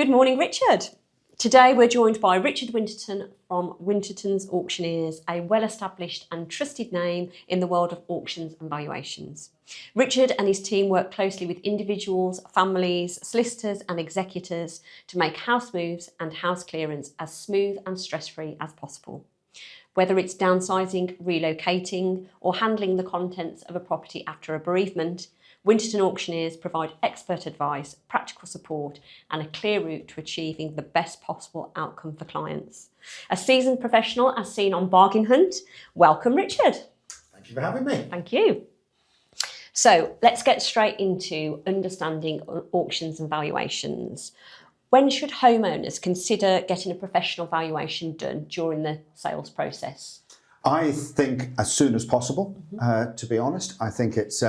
Good morning, Richard. Today we're joined by Richard Winterton from Winterton's Auctioneers, a well-established and trusted name in the world of auctions and valuations. Richard and his team work closely with individuals, families, solicitors and executors to make house moves and house clearance as smooth and stress-free as possible. Whether it's downsizing, relocating or handling the contents of a property after a bereavement, Winterton Auctioneers provide expert advice, practical support and a clear route to achieving the best possible outcome for clients. A seasoned professional as seen on Bargain Hunt. Welcome, Richard. Thank you for having me. Thank you. So let's get straight into understanding auctions and valuations. When should homeowners consider getting a professional valuation done during the sales process? I think as soon as possible, to be honest. I think it's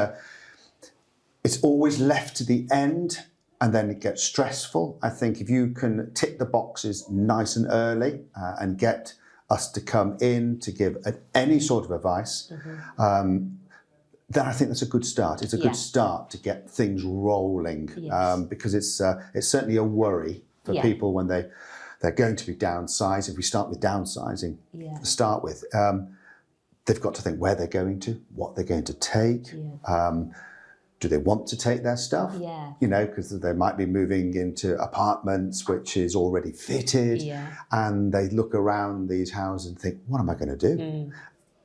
always left to the end and then it gets stressful. I think if you can tick the boxes nice and early and get us to come in to give any sort of advice, then I think that's a good start. It's a good start to get things rolling because it's certainly a worry for people when they're going to be downsized. If we start with downsizing to start with, they've got to think where they're going to, what they're going to take. Do they want to take their stuff? You know, because they might be moving into apartments which is already fitted and they look around these houses and think, what am I going to do?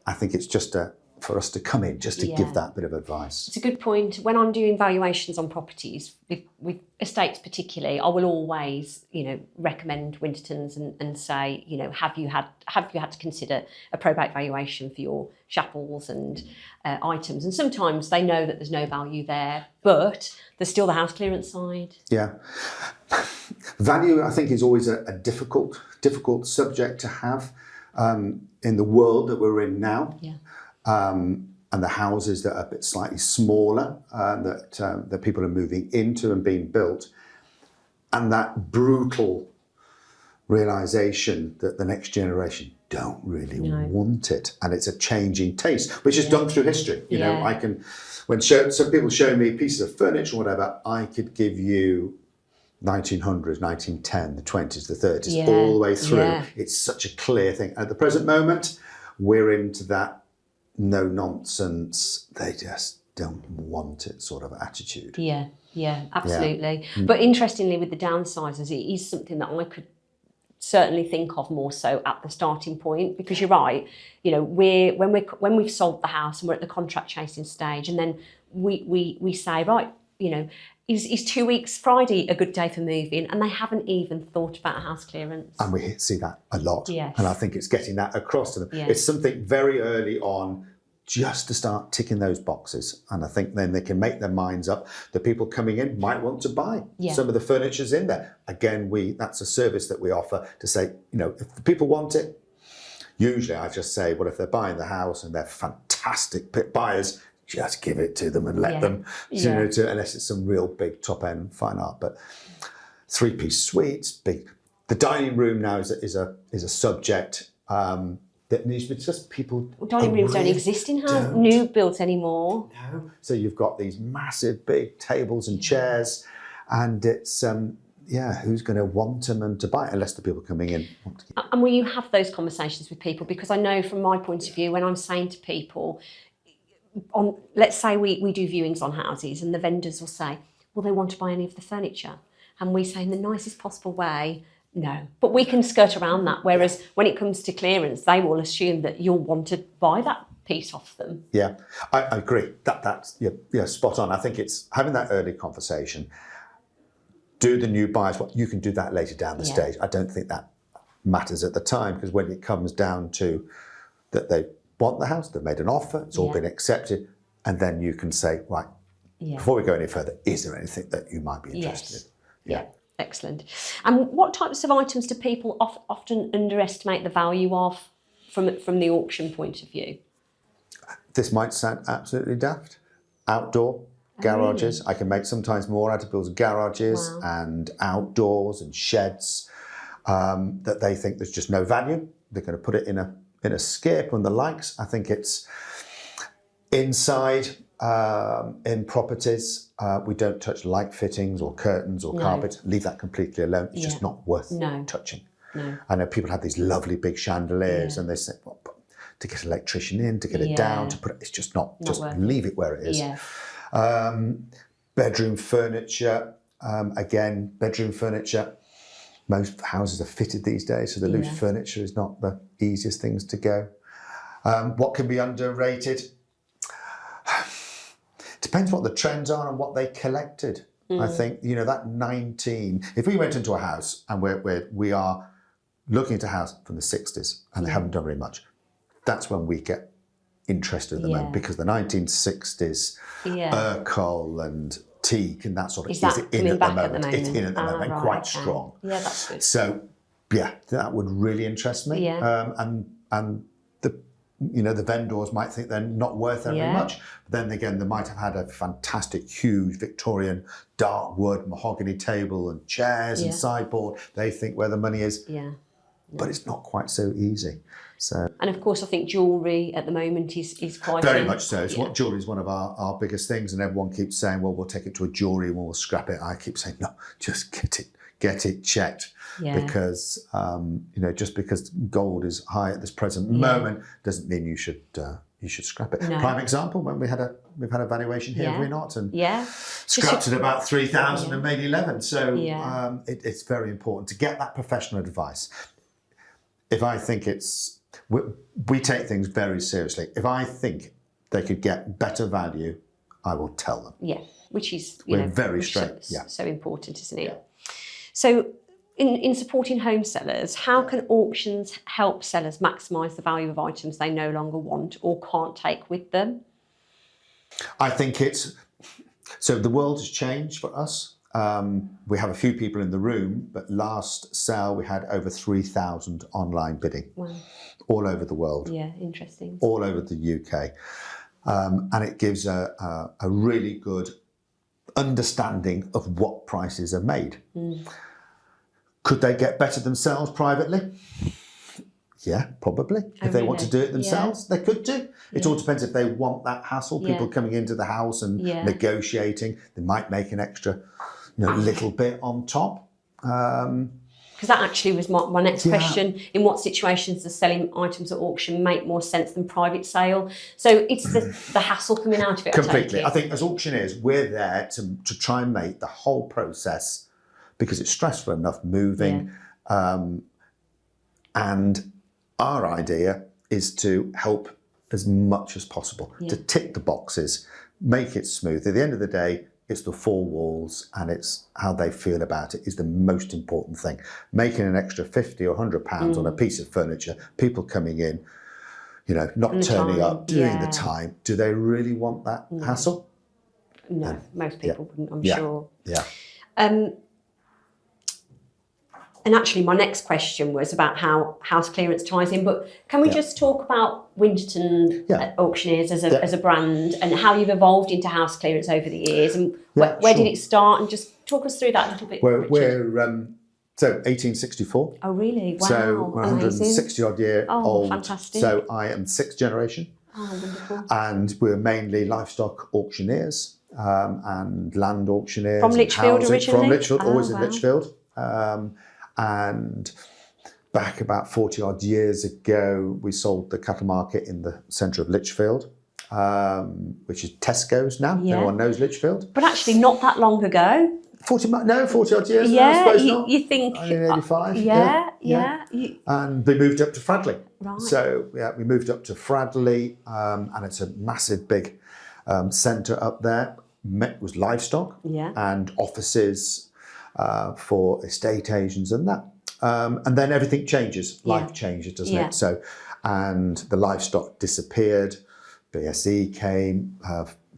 I think it's just for us to come in just to give that bit of advice. It's a good point. When I'm doing valuations on properties, with estates particularly, I will always, recommend Wintertons and say, have you had to consider a probate valuation for your chapels and items? And sometimes they know that there's no value there, but there's still the house clearance side. Yeah. Value, I think, is always a difficult subject to have in the world that we're in now. And the houses that are a bit slightly smaller that people are moving into and being built, and that brutal realisation that the next generation don't really want it, and it's a changing taste, which is done through history. You know, I can, when some people show me pieces of furniture or whatever, I could give you 1900s, 1910, the 20s, the 30s, all the way through. It's such a clear thing. At the present moment, we're into that no nonsense, they just don't want it sort of attitude. Yeah, absolutely. But interestingly, with the downsizers, it is something that I could certainly think of more so at the starting point, because you're right, when we've sold the house and we're at the contract chasing stage, and then we say, right, is 2 weeks Friday a good day for moving? And they haven't even thought about a house clearance. And we see that a lot. And I think it's getting that across to them. It's something very early on just to start ticking those boxes. And I think then they can make their minds up. The people coming in might want to buy some of the furniture's in there. Again, that's a service that we offer to say, if the people want it, usually I just say, well, if they're buying the house and they're fantastic buyers, just give it to them and let them, unless it's some real big top-end fine art. But three-piece suites, big. The dining room now is a subject that needs to be just people. Dining rooms don't exist in new builds anymore. No. So you've got these massive big tables and chairs, and it's who's going to want them and to buy it unless the people coming in want to. And will you have those conversations with people? Because I know from my point of view, when I'm saying to people, let's say we do viewings on houses and the vendors will say, will they want to buy any of the furniture? And we say in the nicest possible way, no. But we can skirt around that. Whereas when it comes to clearance, they will assume that you'll want to buy that piece off them. Yeah, I agree. That's spot on. I think it's having that early conversation. Do the new buyers, you can do that later down the stage. I don't think that matters at the time, because when it comes down to that they want the house, they've made an offer, it's all been accepted, and then you can say, right, before we go any further, is there anything that you might be interested in? Yeah, excellent. And what types of items do people often underestimate the value of from the auction point of view? This might sound absolutely daft. Outdoor garages. I can make sometimes more out of people's garages and outdoors and sheds that they think there's just no value. They're going to put it in a skip and the likes. I think it's inside. in properties. We don't touch light fittings or curtains or carpets. Leave that completely alone. It's just not worth touching. No. I know people have these lovely big chandeliers and they say, well, to get an electrician in, to get it down, to put it, it's just not just leave it where it is. Yeah. Bedroom furniture, again, bedroom furniture. Most houses are fitted these days, so the loose furniture is not the easiest things to go. What can be underrated? Depends what the trends are and what they collected. I think, you know, that 19, if we went into a house and we are looking at a house from the 60s and they haven't done very much, that's when we get interested at the moment, because the 1960s, Urkel and teak and that sort of is in at the moment. It's in at the moment, and quite strong. Yeah, that's good. So, yeah, that would really interest me. Yeah. And the vendors might think they're not worth very much. But then again, they might have had a fantastic, huge Victorian dark wood mahogany table and chairs and sideboard. They think where the money is. Yeah. But it's not quite so easy. So, and of course, I think jewellery at the moment is quite very much so. Jewellery is one of our biggest things, and everyone keeps saying, "Well, we'll take it to a jewellery and we'll scrap it." I keep saying, "No, just get it checked." Because just because gold is high at this present moment doesn't mean you should scrap it. No. Prime example, when we've had a valuation here, have we not? And scrapped at about 3,000 and made 11. So it's very important to get that professional advice. If I think we take things very seriously. If I think they could get better value, I will tell them. Yeah, which is we're very straight. So important, isn't it? Yeah. So, in supporting home sellers, how can auctions help sellers maximise the value of items they no longer want or can't take with them? I think so the world has changed for us. We have a few people in the room, but last sale we had over 3,000 online bidding. Wow. All over the world. Yeah, interesting. All over the UK. And it gives a really good understanding of what prices are made. Could they get better themselves privately? Yeah, probably. If they want to do it themselves, they could do. It all depends if they want that hassle. People coming into the house and negotiating, they might make an extra little bit on top. Because that actually was my next question. In what situations does selling items at auction make more sense than private sale? So it's the hassle coming out of it. Completely. I think as auctioneers, we're there to try and make the whole process, because it's stressful enough moving. And our idea is to help as much as possible, to tick the boxes, make it smooth. At the end of the day, it's the four walls and it's how they feel about it is the most important thing. Making an extra 50 or 100 pounds on a piece of furniture, people coming in, not turning up, doing the time. Do they really want that hassle? No, most people wouldn't, I'm sure. Yeah. And actually, my next question was about how house clearance ties in. But can we just talk about Winterton Auctioneers as a brand and how you've evolved into house clearance over the years, and where did it start? And just talk us through that a little bit. We're 1864. Oh, really? Wow. So we're 160 odd year old. Fantastic. So I am sixth generation. Oh, wonderful. And we're mainly livestock auctioneers and land auctioneers. From Lichfield originally? From Lichfield, always in Lichfield. And back about 40 odd years ago, we sold the cattle market in the centre of Lichfield, which is Tesco's now. Everyone knows Lichfield. But actually not that long ago. 40 odd years ago, I suppose not. You think... 1985. Yeah. And they moved up to Fradley. Right. So, we moved up to Fradley, and it's a massive, big centre up there. It was livestock and offices for estate agents and that. And then everything changes. Life changes, doesn't it? So, and the livestock disappeared. BSE came,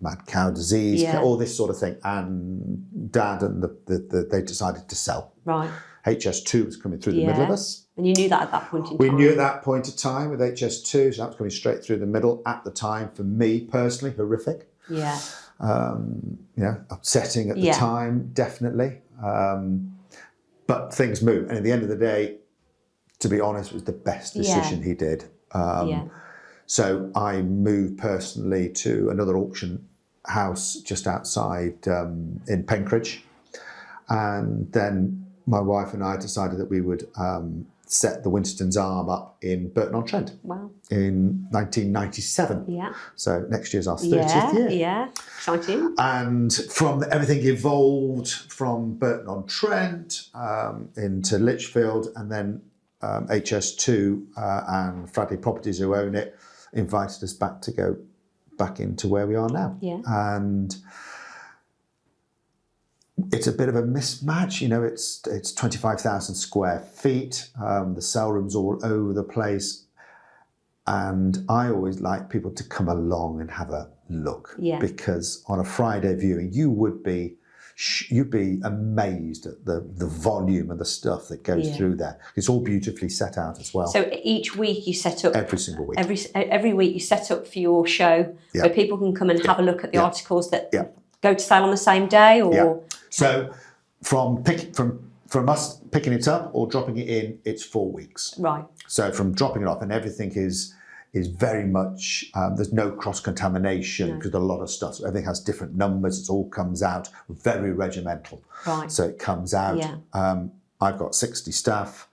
mad cow disease, all this sort of thing. And Dad and they decided to sell. Right. HS2 was coming through the middle of us. And you knew that at that point in time? We knew at that point in time with HS2, so that was coming straight through the middle. At the time, for me personally, horrific. Yeah. Upsetting at the time, definitely. But things move. And at the end of the day, to be honest, it was the best decision he did. So I moved personally to another auction house just outside in Penkridge. And then my wife and I decided that we would set the Winterton's arm up in Burton-on-Trent. Wow. In 1997. Yeah. So next year's our 30th year. Yeah, exciting. And from everything evolved from Burton-on-Trent into Lichfield, and then HS2 and Fradley Properties, who own it, invited us back to go back into where we are now. Yeah. And it's a bit of a mismatch, you know. It's 25,000 square feet. The sale room's all over the place, and I always like people to come along and have a look. Yeah. Because on a Friday viewing, you'd be amazed at the volume of the stuff that goes through there. It's all beautifully set out as well. So each week you set up Every single week. Every week you set up for your show, where people can come and have a look at the articles that go to sale on the same day, or so from us picking it up or dropping it in, it's 4 weeks. right. So from dropping it off, and everything is very much, there's no cross-contamination because a lot of stuff, so everything has different numbers, it all comes out very regimental. Right. So it comes out, I've got 60 staff,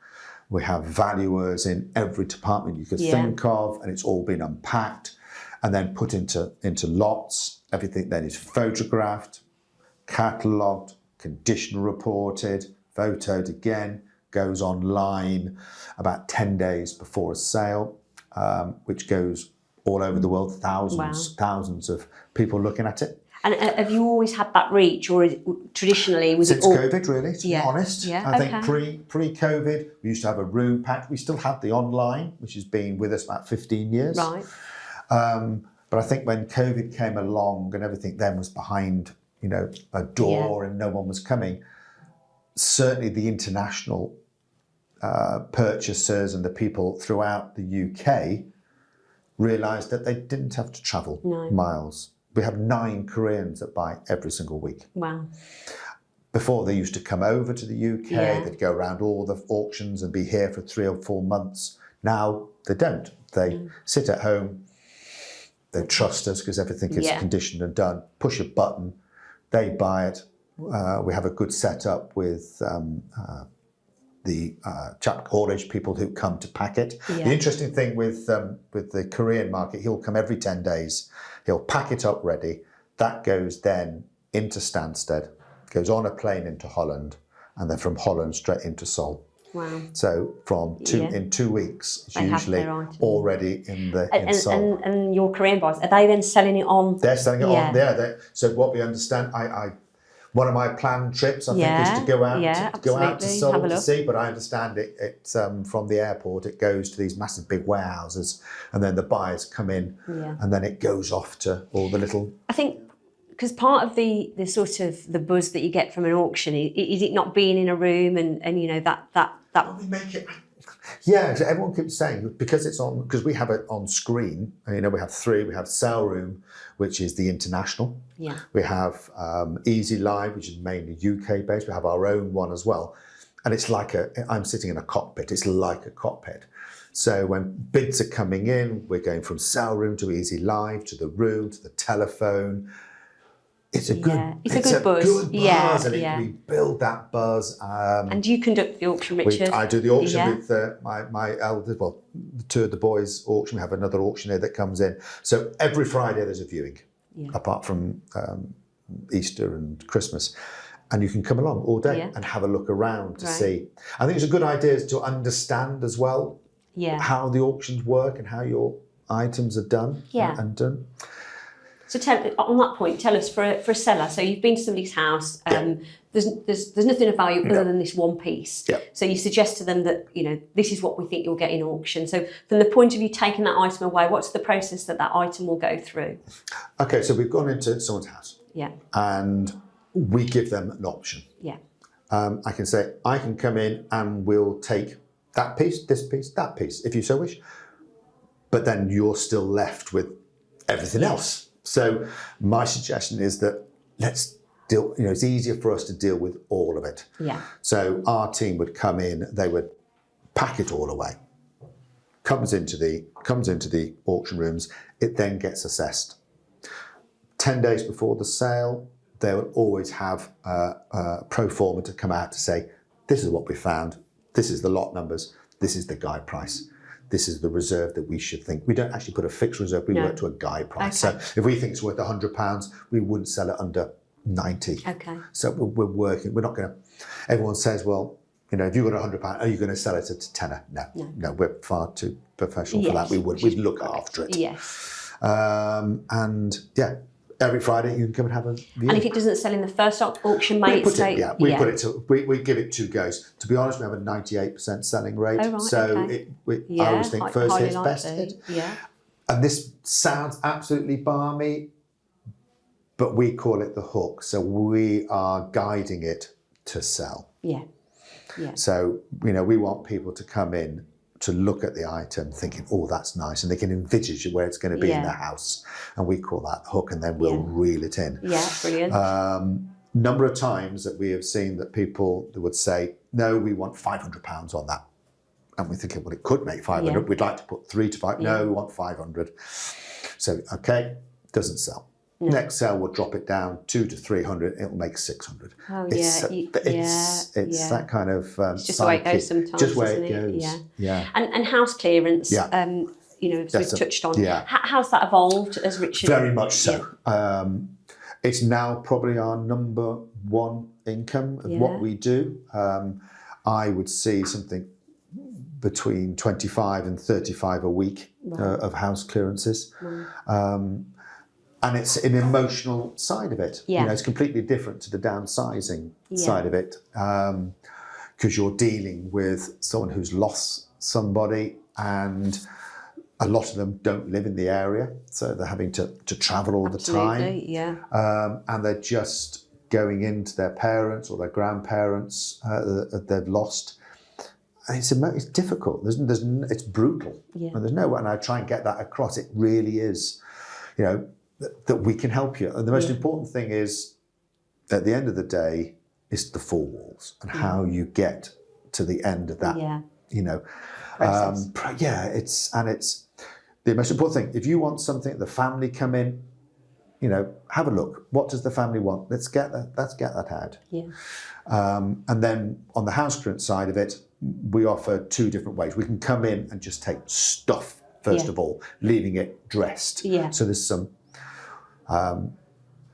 we have valuers in every department you could think of, and it's all been unpacked and then put into lots. Everything then is photographed, catalogued, condition reported, photoed again, goes online about 10 days before a sale, which goes all over the world, thousands of people looking at it. And have you always had that reach, or traditionally was Since it all... COVID, really, to be honest. Yeah, I think pre-COVID, we used to have a room packed. We still had the online, which has been with us about 15 years. Right. But I think when COVID came along and everything then was behind, you know, a door and no one was coming, certainly the international purchasers and the people throughout the UK realised that they didn't have to travel miles. We have 9 Koreans that buy every single week. Wow. Before, they used to come over to the UK, they'd go around all the auctions and be here for 3 or 4 months. Now they don't. They sit at home, they trust us because everything is conditioned and done. Push a button, they buy it. We have a good setup with the haulage people who come to pack it. The interesting thing with the Korean market, he'll come every 10 days. He'll pack it up ready. That goes then into Stansted, goes on a plane into Holland, and then from Holland straight into Seoul. Wow. So in 2 weeks, it's usually already in Seoul. And your Korean buyers, are they then selling it on? They're selling it on there. So what we understand, one of my planned trips, I think, is to go out to Seoul to see. But I understand it from the airport, it goes to these massive big warehouses, and then the buyers come in, and then it goes off to all the little. I think because part of the sort of the buzz that you get from an auction is it not being in a room and you know that. Well, we make it. Yeah, so everyone keeps saying because we have it on screen. You know, we have 3. We have Sale Room, which is the international. Yeah. We have Easy Live, which is mainly UK based. We have our own one as well, and it's like I'm sitting in a cockpit. It's like a cockpit. So when bids are coming in, we're going from Sale Room to Easy Live to the room to the telephone. It's a good buzz. And we build that buzz. And do you conduct the auction, Richard? I do the auction with my elders, well, 2 of the boys auction. We have another auctioneer that comes in. So every Friday there's a viewing, apart from Easter and Christmas. And you can come along all day and have a look around to see. I think it's a good idea to understand as well how the auctions work and how your items are done and done. So on that point, tell us for a seller. So you've been to somebody's house. There's nothing of value other than this one piece. Yeah. So you suggest to them that this is what we think you'll get in auction. So from the point of you taking that item away, what's the process that item will go through? Okay, so we've gone into someone's house. Yeah. And we give them an option. Yeah. I can say I can come in and we'll take that piece, this piece, that piece, if you so wish. But then you're still left with everything else. So my suggestion is that let's deal, it's easier for us to deal with all of it. Yeah. So our team would come in, they would pack it all away. Comes into the auction rooms, it then gets assessed. 10 days before the sale, they will always have a pro forma to come out to say, this is what we found, this is the lot numbers, this is the guide price, this is the reserve that we should think. We don't actually put a fixed reserve, we work to a guide price. Okay. So if we think it's worth £100, we wouldn't sell it under 90. Okay. So we're working, we're not going to, everyone says, well, you know, if you've got £100, are you going to sell it at a tenner? No, we're far too professional for that. We'd look after it. Yes. And yeah, every Friday you can come and have a view. And if it doesn't sell in the first auction, we put it to two goes. To be honest, we have a 98% selling rate. Oh, right, so okay. I always think first hit's best likely. hit. Yeah. And this sounds absolutely balmy, but we call it the hook. So we are guiding it to sell. Yeah. Yeah. So, you know, we want people to come in to look at the item thinking, oh, that's nice. And they can envisage where it's going to be in the house. And we call that hook, and then we'll reel it in. Yeah, brilliant. Number of times that we have seen that people would say, no, we want £500 on that. And we're thinking, well, it could make 500. Yeah. We'd like to put 3 to 5. No, we want 500. So, okay, doesn't sell. No. Next sale, we'll drop it down 200 to 300. It'll make 600. Oh, It's that kind of it's just the way it goes sometimes. Just where it isn't goes. Yeah. And house clearance. Yeah. You know, as we've touched on. Yeah. How's that evolved as Richard? Very much so. Yeah. It's now probably our number one income of what we do. I would see something between 25 and 35 a week of house clearances. And it's an emotional side of it. Yeah. You know, it's completely different to the downsizing side of it, because you're dealing with someone who's lost somebody, and a lot of them don't live in the area, so they're having to travel all the time. Yeah. And they're just going into their parents or their grandparents that they've lost. And it's difficult. It's brutal. Yeah. And there's no way, and I try and get that across. It really is, you know, that we can help you. And the most important thing is, at the end of the day, is the four walls and how you get to the end of that. Yeah. You know, process. it's the most important thing. If you want something, the family come in, you know, have a look. What does the family want? Let's get that out. Yeah. And then on the house clearance side of it, we offer two different ways. We can come in and just take stuff first of all, leaving it dressed. Yeah. So there's some.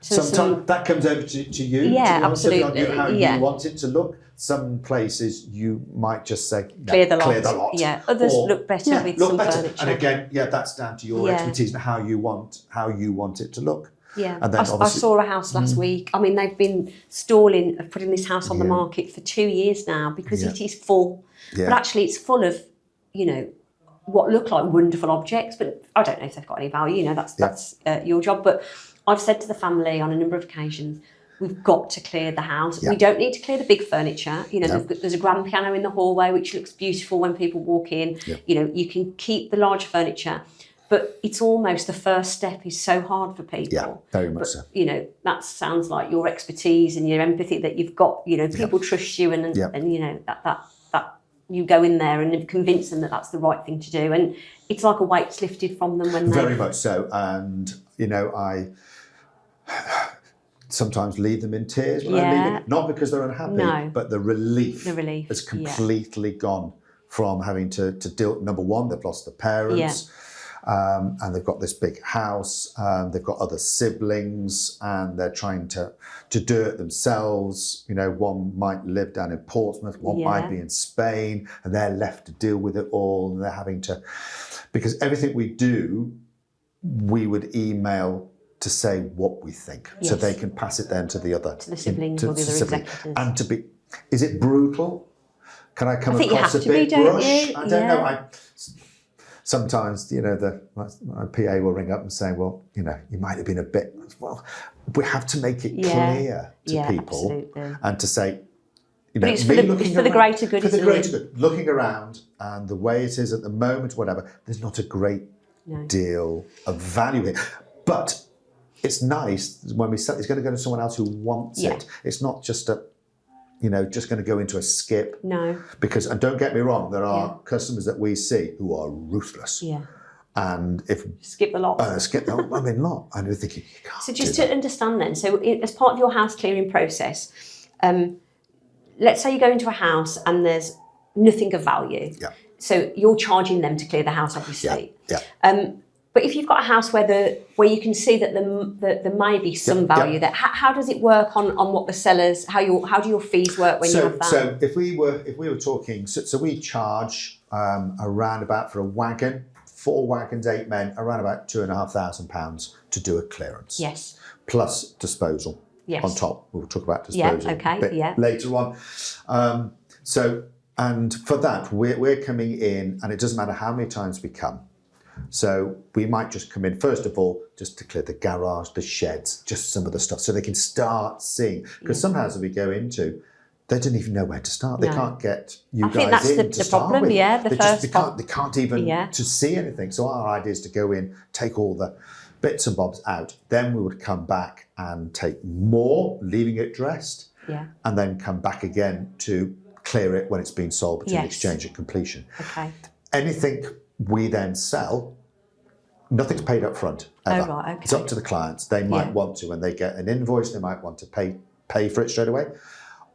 Sometimes that comes over to you. Yeah, to absolutely. On how you want it to look. Some places you might just say clear the lot. Yeah, others look better with some furniture. And again, that's down to your expertise and how you want it to look. Yeah, and then I saw a house last week. I mean, they've been stalling of putting this house on the market for 2 years now because it is full. Yeah. But actually, it's full of, you know, what look like wonderful objects, but I don't know if they've got any value. You know, that's your job. But I've said to the family on a number of occasions, we've got to clear the house. Yeah. We don't need to clear the big furniture. You know, there's a grand piano in the hallway which looks beautiful when people walk in. Yeah. You know, you can keep the larger furniture, but it's almost the first step is so hard for people. Yeah, very much so. You know, that sounds like your expertise and your empathy that you've got. You know, people trust you, and you know that you go in there and convince them that that's the right thing to do, and it's like a weight's lifted from them when they... Very much so. And you know, I sometimes leave them in tears when I leave it, not because they're unhappy, but the relief has completely gone from having to deal. Number one, they've lost their parents, and they've got this big house, they've got other siblings, and they're trying to do it themselves. You know, one might live down in Portsmouth, one might be in Spain, and they're left to deal with it all, and they're having to, because everything we do, we would email to say what we think, so they can pass it then to the siblings or the other executors. And is it brutal? Can I come across a bit brush? I don't know. Sometimes, you know, my PA will ring up and say, well, you know, you might have been a bit, well, we have to make it clear to people and to say, you know, it's for the greater good. For the greater good. Looking around and the way it is at the moment, whatever, there's not a great deal of value here. But it's nice when we sell, it's going to go to someone else who wants it. It's not just just going to go into a skip. No. Because, and don't get me wrong, there are customers that we see who are ruthless. Yeah. And if skip the lot. Skip the I mean lot, and we're thinking, you can't. So just to understand then, so as part of your house clearing process, let's say you go into a house and there's nothing of value. Yeah. So you're charging them to clear the house, obviously. Yeah. But if you've got a house where you can see that there may be some value there, how does it work on what the sellers? How do your fees work when you have that? So if we were talking, so we charge around about, for a wagon, 4 wagons, 8 men, around about £2,500 to do a clearance. Yes. Plus disposal. Yes. On top. We'll talk about disposal a bit later on. And for that, we're coming in, and it doesn't matter how many times we come. So we might just come in, first of all, just to clear the garage, the sheds, just some of the stuff, so they can start seeing. Because some houses we go into, they don't even know where to start. They can't get you guys in to start with. I think that's the problem, They can't even to see anything. So our idea is to go in, take all the bits and bobs out. Then we would come back and take more, leaving it dressed. Yeah. And then come back again to clear it when it's been sold between exchange and completion. Okay. Anything we then sell, nothing's paid up front, ever. Oh, right, okay. It's up to the clients. They might want to, when they get an invoice, they might want to pay for it straight away.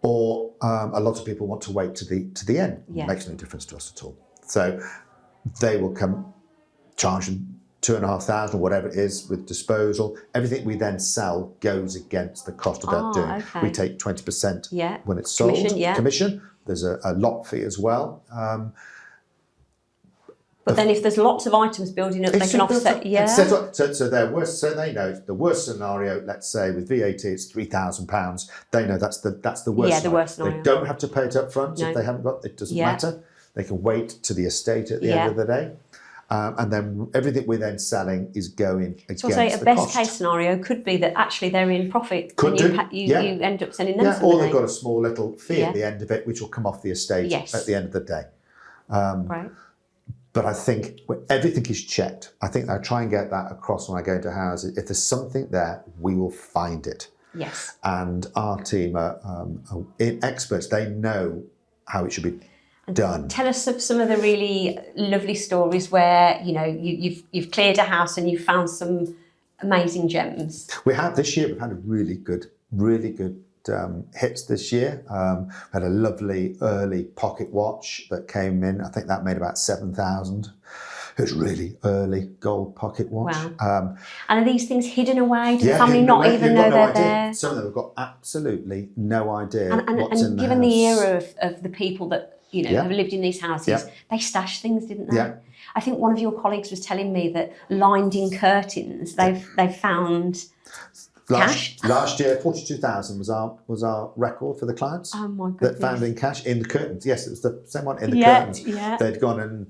Or a lot of people want to wait to the end. Yeah. It makes no difference to us at all. So they will come, charge them £2,500 or whatever it is with disposal. Everything we then sell goes against the cost of that doing. Okay. We take 20% when it's sold. Commission. There's a lot fee as well. But then if there's lots of items building up, they can offset. So they're worse. So they know the worst scenario. Let's say with VAT, it's £3,000. They know that's the worst. Yeah, the worst scenario. They don't have to pay it up front if they haven't got. It doesn't matter. They can wait to the estate at the end of the day, and then everything we're then selling is going against the cost. So a best case scenario could be that actually they're in profit. You end up sending them. Yeah, or they've got a small little fee at the end of it, which will come off the estate at the end of the day. Right. But I think everything is checked. I think I try and get that across when I go into houses. If there's something there, we will find it. Yes. And our team are experts. They know how it should be done. Tell us of some of the really lovely stories where you've cleared a house and you've found some amazing gems. We have this year. We've had a really good hits this year. Had a lovely early pocket watch that came in. I think that made about 7,000. It was really early gold pocket watch. Wow. And are these things hidden away? Do the family not even know they're there? Some of them have got absolutely no idea what's in the house. And given the era of the people that have lived in these houses, they stashed things, didn't they? Yeah. I think one of your colleagues was telling me that lined-in curtains they've found. Last year, 42,000 was our record for the clients. Oh my goodness! That found in cash in the curtains. Yes, it was the same one in the curtains. Yeah. They'd gone and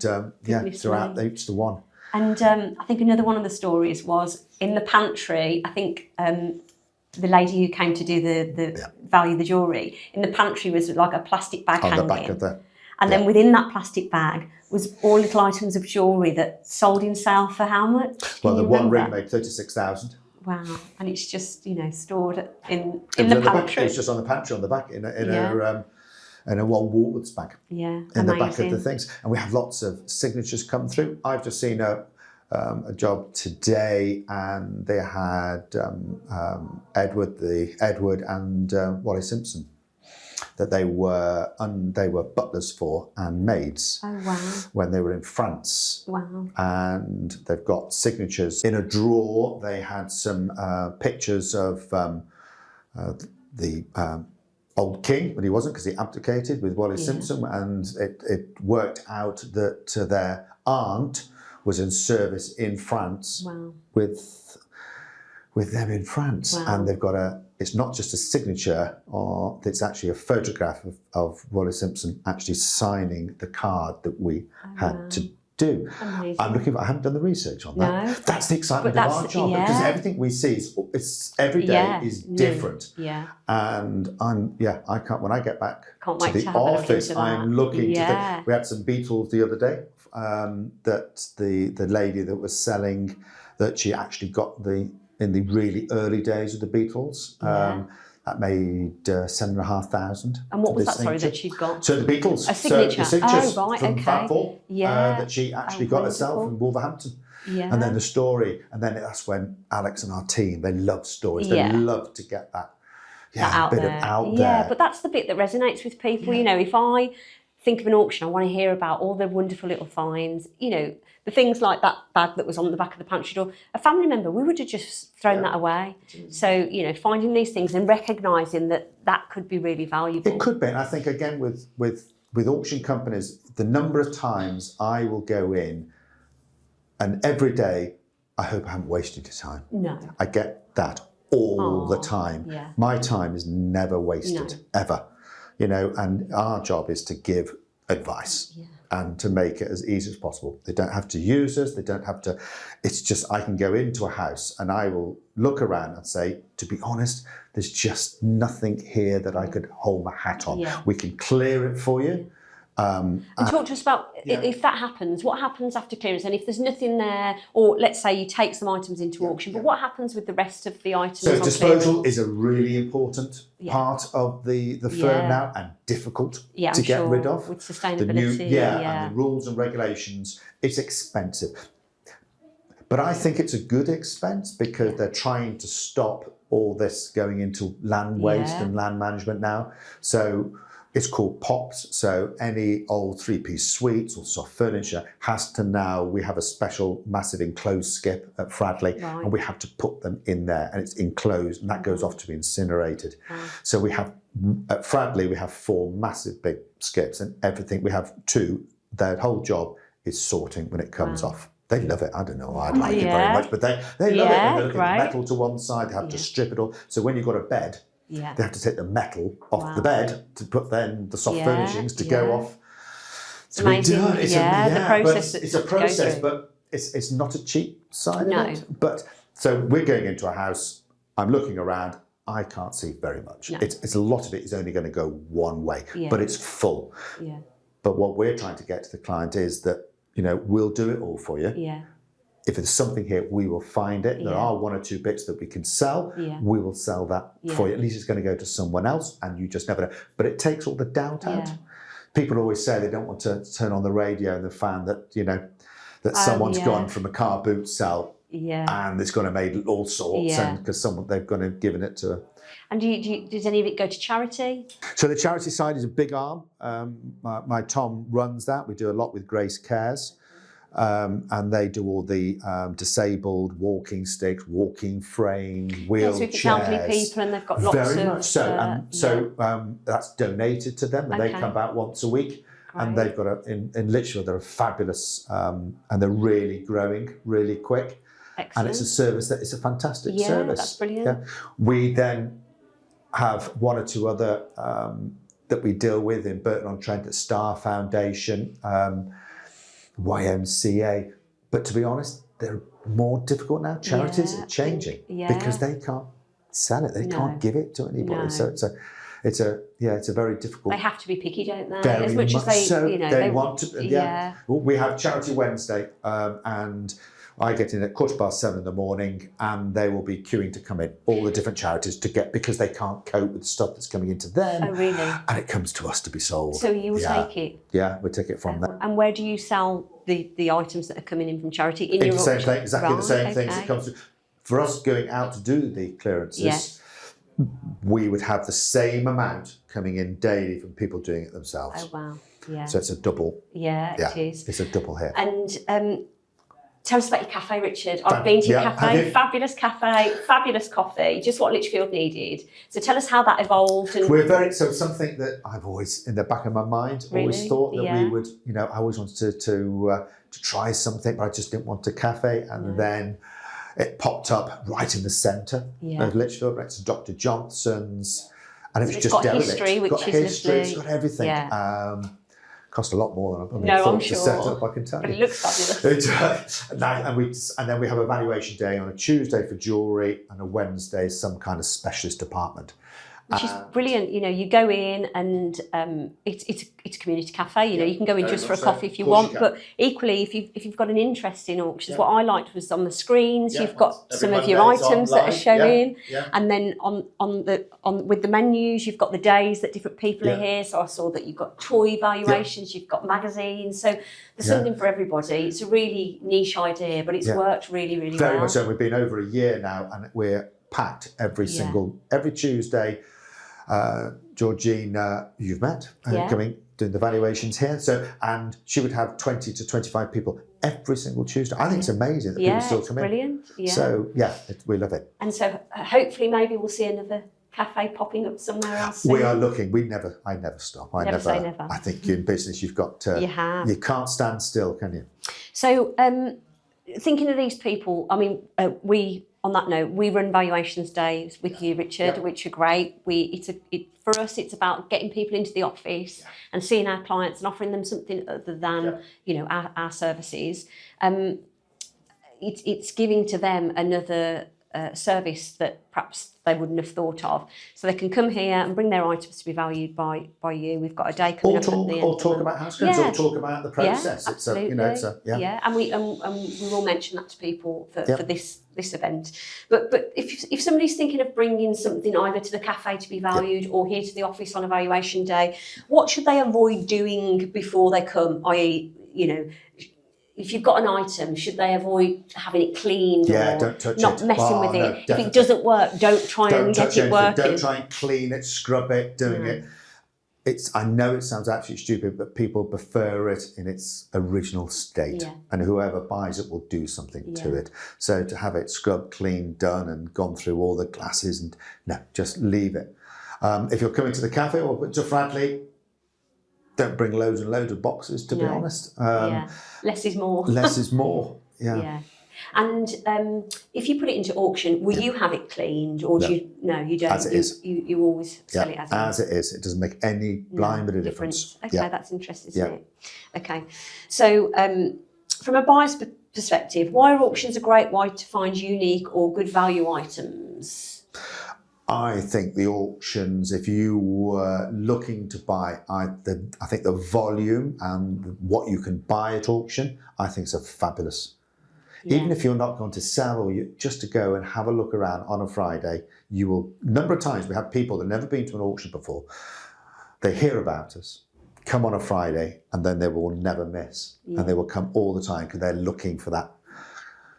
throughout each the one. And I think another one of the stories was in the pantry. I think the lady who came to do the value the jewellery in the pantry was like a plastic bag on hanging. the back of the. And then within that plastic bag was all little items of jewellery that sold in sale for how much? Well, the one ring made 36,000. Wow, and it's just stored in the pantry. It's just on the pantry on the back in a Woolworths bag. Yeah, in the back of the things, and we have lots of signatures come through. I've just seen a job today, and they had Edward and Wally Simpson that they were butlers for and maids. Oh wow! When they were in France. Wow! And they've got signatures in a drawer. They had some pictures of the old king, but he wasn't because he abdicated with Wally Simpson, and it worked out that their aunt was in service in France with them in France, and they've got it's not just a signature, it's actually a photograph of Wally Simpson actually signing the card that we had to do. Amazing. I haven't done the research on that. No. That's the excitement of our job, because everything we see every day is different. Yeah. And I can't, when I get back to the office, I'm looking to we had some beetles the other day that the lady that was selling, that she actually got in the really early days of the Beatles. That made 7,500. And what was that, sorry, that she'd got? So the Beatles. A signature. So the signatures right, from okay. Fat Four, that she actually got herself from Wolverhampton. Yeah. And then the story, and then that's when Alex and our team, they love stories. They Yeah. love to get that, out bit there. of out Yeah, there. but that's the bit that resonates with people. You know, if I think of an auction, I want to hear about all the wonderful little finds, you know, the things like that bag that was on the back of the pantry door. A family member, we would have just thrown that away. So, you know, finding these things and recognising that that could be really valuable. It could be, and I think again with auction companies, the number of times I will go in, and every day, I hope I haven't wasted your time. No. I get that all the time. Yeah. My time is never wasted, ever. You know, and our job is to give advice and to make it as easy as possible. They don't have to use us, they don't have to, it's just, I can go into a house and I will look around and say, to be honest, there's just nothing here that I could hold my hat on. Yeah. We can clear it for you. And talk to us about if that happens, what happens after clearance? And if there's nothing there, or let's say you take some items into auction, but what happens with the rest of the items? So on disposal clearance? is a really important part of the firm now, and difficult to get rid of. With sustainability. The new, and the rules and regulations, it's expensive. But I think it's a good expense because they're trying to stop all this going into land waste and land management now. So it's called POPs, so any old three-piece suites or soft furniture has to now, we have a special massive enclosed skip at Fradley, and we have to put them in there, and it's enclosed, and that goes off to be incinerated. So we have, at Fradley, we have 4 massive big skips, and everything, we have 2, their whole job is sorting when it comes off. They love it. I don't know, I'd like it very much, but they love it. And they look at the metal to one side, they have to strip it all. So when you've got a bed, they have to take the metal off the bed to put then the soft furnishings to go off. It's amazing. It's the process. It's a process, but it's not a cheap side of it. But so we're going into a house. I'm looking around. I can't see very much. It's a lot of it is only going to go one way, but it's full. But what we're trying to get to the client is that, you know, we'll do it all for you. If there's something here, we will find it. There are 1 or 2 bits that we can sell. We will sell that for you. At least it's going to go to someone else, and you just never know. But it takes all the doubt out. People always say they don't want to turn on the radio and they found that, you know, that someone's gone from a car boot sell and it's going to make all sorts, and because they've gone and given it to. And does any of it go to charity? So the charity side is a big arm. My Tom runs that. We do a lot with Grace Cares. And they do all the disabled walking sticks, walking frames, wheelchairs. So if it's elderly people and they've got lots of... Very much so. That's donated to them, and they come out once a week. And they've got in Lichfield, they're fabulous, and they're really growing really quick. Excellent. And it's a service it's a fantastic service. That's brilliant. We then have 1 or 2 other that we deal with in Burton-on-Trent at Star Foundation, YMCA, but to be honest, they're more difficult now. Charities are changing because they can't sell it, they can't give it to anybody. So it's a very difficult. They have to be picky, don't they? Very as much as they, so. you know, they want to. Well, we have Charity Wednesday, and I get in at 7:15 in the morning, and they will be queuing to come in. All the different charities to get, because they can't cope with the stuff that's coming into them. Oh, really? And it comes to us to be sold. So you will take it. Yeah, we take it from them. And where do you sell the items that are coming in from charity? In your same auction? thing, exactly the same things that comes through. For us going out to do the clearances, we would have the same amount coming in daily from people doing it themselves. Oh wow! Yeah. So it's a double. Yeah, it is. It's a double here. And tell us about your cafe, Richard. I've been to your cafe, fabulous coffee, just what Lichfield needed. So tell us how that evolved. And So something that I've always, in the back of my mind, always thought that we would, you know, I always wanted to try something, but I just didn't want a cafe. And then it popped up right in the centre of Lichfield, next to Dr. Johnson's. And it was just derelict. History, which it's got is history, lovely. it's got everything. Yeah. Cost a lot more than I probably I'm thought sure. to set up, I can tell you. But it looks fabulous. And then we have a valuation day on a Tuesday for jewellery, and a Wednesday some kind of specialist department. Which is brilliant. You know, you go in and it's a community cafe. You know, you can go in just for a coffee if you want. But equally, if you've got an interest in auctions, what I liked was on the screens you've got some of your items that are showing, and then on with the menus you've got the days that different people are here. So I saw that you've got toy valuations, you've got magazines. So there's something for everybody. It's a really niche idea, but it's worked really, really well. Very much so. We've been over a year now, and we're packed every Tuesday. Georgina, you've met, coming doing the valuations here. So, and she would have 20 to 25 people every single Tuesday. I think it's amazing that people still come in. Brilliant. Yeah. So we love it. And so hopefully maybe we'll see another cafe popping up somewhere else soon. We are looking. I never stop. Never say never. I think in business you've got to. You can't stand still, can you? So thinking of these people, I mean, on that note, we run valuations days with you, Richard, which are great. For us, it's about getting people into the office and seeing our clients and offering them something other than our services. It's giving to them another service that perhaps they wouldn't have thought of. So they can come here and bring their items to be valued by you. We've got a day coming up at the end. Or talk about house goods, or talk about the process. Yeah, absolutely. And we will mention that to people for this event. But if somebody's thinking of bringing something either to the cafe to be valued or here to the office on a valuation day, what should they avoid doing before they come? I.e., if you've got an item, should they avoid having it cleaned or don't touch not it. messing with it? No, if it doesn't work, don't try and get it working. Don't try and clean it, scrub it, doing it. I know it sounds absolutely stupid, but people prefer it in its original state, and whoever buys it will do something to it. So to have it scrubbed, cleaned, done, and gone through all the glasses, and no, just leave it. If you're coming to the cafe or to Fradley, don't bring loads and loads of boxes, to be honest. Less is more. Less is more, yeah. And if you put it into auction, will you have it cleaned, or do you? No, you don't. As it is. You always sell it as it is. It doesn't make any blind bit of difference. Okay, that's interesting, isn't it? Okay, so from a buyer's perspective, why are auctions a great way to find unique or good value items? I think the auctions, if you were looking to buy, I think the volume and what you can buy at auction, I think is fabulous. Even if you're not going to sell, or just to go and have a look around on a Friday, you will. A number of times we have people that have never been to an auction before. They hear about us, come on a Friday, and then they will never miss, and they will come all the time because they're looking for that.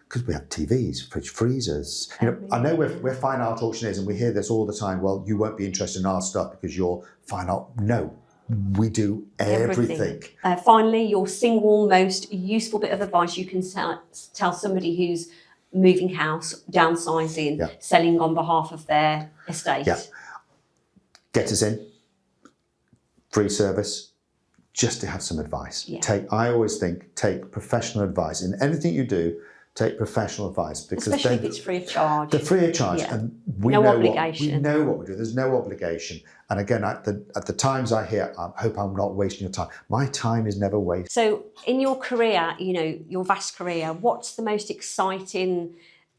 Because we have TVs, fridge freezers. I know we're fine art auctioneers and we hear this all the time. Well, you won't be interested in our stuff because you're fine art. No, we do everything. Finally, your single most useful bit of advice you can tell somebody who's moving house, downsizing, selling on behalf of their estate. Yeah. Get us in. Free service. Just to have some advice. I always think, take professional advice. In anything you do, take professional advice, because especially if it's free of charge. They're free of charge, and we know what we do. There's no obligation. And again, at the times I hear, I hope I'm not wasting your time. My time is never wasted. So, in your career, your vast career, what's the most exciting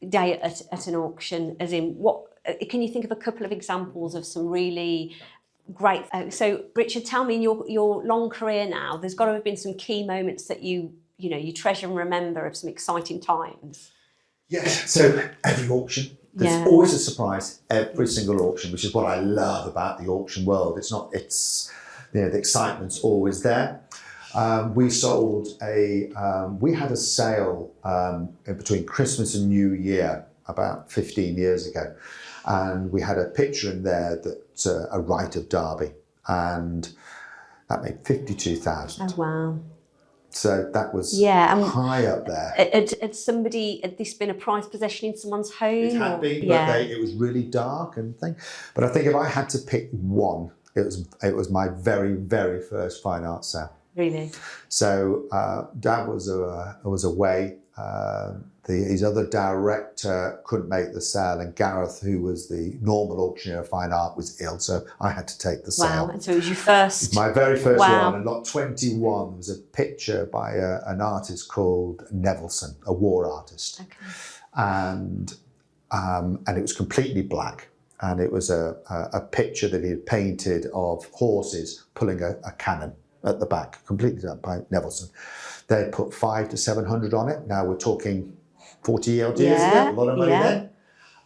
day at an auction? As in, what can you think of a couple of examples of some really great? So, Richard, tell me, in your long career now, there's got to have been some key moments that you treasure and remember of some exciting times. Yes, so every auction, there's always a surprise, every single auction, which is what I love about the auction world. The excitement's always there. We had a sale in between Christmas and New Year about 15 years ago. And we had a picture in there that's a right of Derby, and that made 52,000. Oh, wow. So that was high up there. Had this been a prized possession in someone's home? It had been, but it was really dark and thing. But I think if I had to pick one, it was my very, very first fine art sale. Really? So Dad was away. His other director couldn't make the sale, and Gareth, who was the normal auctioneer of fine art, was ill, so I had to take the sale. Wow, and so it was your first? It was my very first one, and lot 21. There was a picture by an artist called Nevelson, a war artist. Okay. And it was completely black. and it was a picture that he had painted of horses pulling a cannon at the back, completely done by Nevelson. They put 500 to 700 on it. Now we're talking 40 odd years ago, a lot of money then.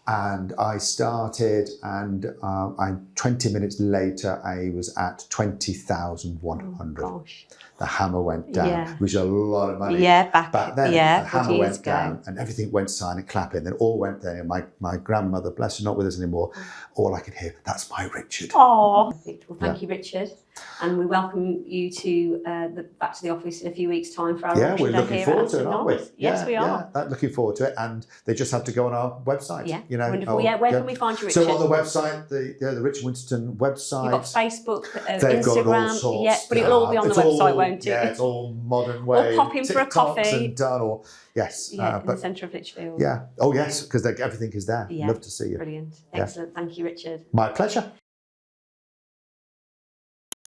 And I started, and 20 minutes later, I was at 20,100. Oh, gosh. The hammer went down, which was a lot of money. Back then. The hammer went ago. down, and everything went silent, clapping. Then all went there. And my grandmother, bless her, not with us anymore. All I could hear, that's my Richard. Oh, well, thank you, Richard, and we welcome you to back to the office in a few weeks' time for our auction we're day looking here forward at to it, aren't we? Yes, we are. Looking forward to it, and they just have to go on our website. Yeah, you know. wonderful. Where can we find you, Richard? So on the website, the Richard Winterton website. You've got Facebook, They've Instagram, got all sorts. but it'll all be on the website, won't it? Yeah, it's all modern way. Or pop in for a coffee. And done, or yes, in the centre of Lichfield. Yeah. Oh yes, because everything is there. Yeah. Love to see you. Brilliant. Excellent. Thank you, Richard. My pleasure.